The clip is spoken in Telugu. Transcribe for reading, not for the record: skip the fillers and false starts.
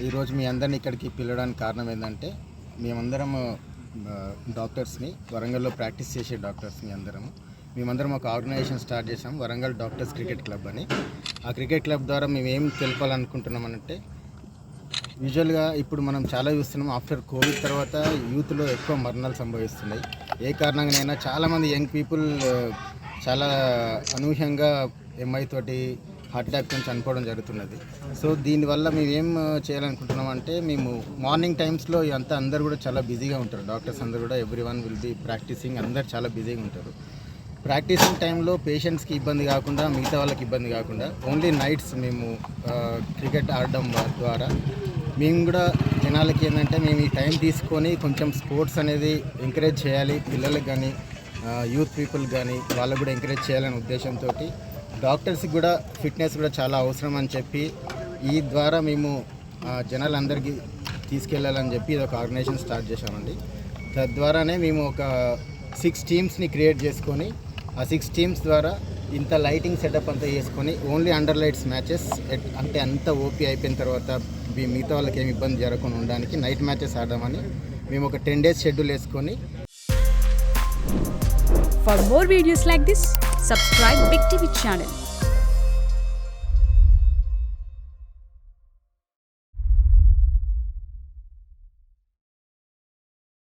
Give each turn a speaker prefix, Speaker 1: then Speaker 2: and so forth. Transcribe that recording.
Speaker 1: ఈరోజు మీ అందరినీ ఇక్కడికి పిలవడానికి కారణం ఏంటంటే మేమందరం డాక్టర్స్ని వరంగల్లో ప్రాక్టీస్ చేసే డాక్టర్స్ని మేమందరం ఒక ఆర్గనైజేషన్ స్టార్ట్ చేసాం, వరంగల్ డాక్టర్స్ క్రికెట్ క్లబ్ అని. ఆ క్రికెట్ క్లబ్ ద్వారా మేము ఏం తెలపాలనుకుంటున్నామనంటే, యూజువల్గా ఇప్పుడు మనం చాలా చూస్తున్నాం, ఆఫ్టర్ కోవిడ్ తర్వాత యూత్లో ఎక్కువ మరణాలు సంభవిస్తున్నాయి. ఏ కారణంగానైనా చాలామంది యంగ్ పీపుల్ చాలా అనూహ్యంగా ఎంఐ తోటి హార్ట్ అటాక్తో చనిపోవడం జరుగుతున్నది. సో దీనివల్ల మేము ఏం చేయాలనుకుంటున్నామంటే, మేము మార్నింగ్ టైమ్స్లో అంతా అందరు కూడా చాలా బిజీగా ఉంటారు, డాక్టర్స్ అందరూ కూడా ఎవ్రీవన్ విల్ బీ ప్రాక్టీసింగ్, అందరు చాలా బిజీగా ఉంటారు. ప్రాక్టీసింగ్ టైంలో పేషెంట్స్కి ఇబ్బంది కాకుండా, మిగతా వాళ్ళకి ఇబ్బంది కాకుండా ఓన్లీ నైట్స్ మేము క్రికెట్ ఆడడం ద్వారా మేము కూడా జనాలకి ఏంటంటే, మేము ఈ టైం తీసుకొని కొంచెం స్పోర్ట్స్ అనేది ఎంకరేజ్ చేయాలి, పిల్లలకు కానీ యూత్ పీపుల్ కానీ వాళ్ళకు కూడా ఎంకరేజ్ చేయాలనే ఉద్దేశంతో డాక్టర్స్కి కూడా ఫిట్నెస్ కూడా చాలా అవసరం అని చెప్పి ఈ ద్వారా మేము జనాలందరికీ తీసుకెళ్ళాలని చెప్పి ఇది ఒక ఆర్గనైజేషన్ స్టార్ట్ చేశామండి. తద్వారానే మేము ఒక 6 టీమ్స్ని క్రియేట్ చేసుకొని ఆ 6 టీమ్స్ ద్వారా ఇంత లైటింగ్ సెటప్ అంతా చేసుకొని ఓన్లీ అండర్ లైట్స్ మ్యాచెస్ అంటే అంత ఓపీ అయిపోయిన తర్వాత మిగతా వాళ్ళకి ఏమి ఇబ్బంది జరగకుండా ఉండడానికి నైట్ మ్యాచెస్ ఆడదామని మేము ఒక 10 days షెడ్యూల్ వేసుకొని.
Speaker 2: For more videos like this, subscribe Big TV channel.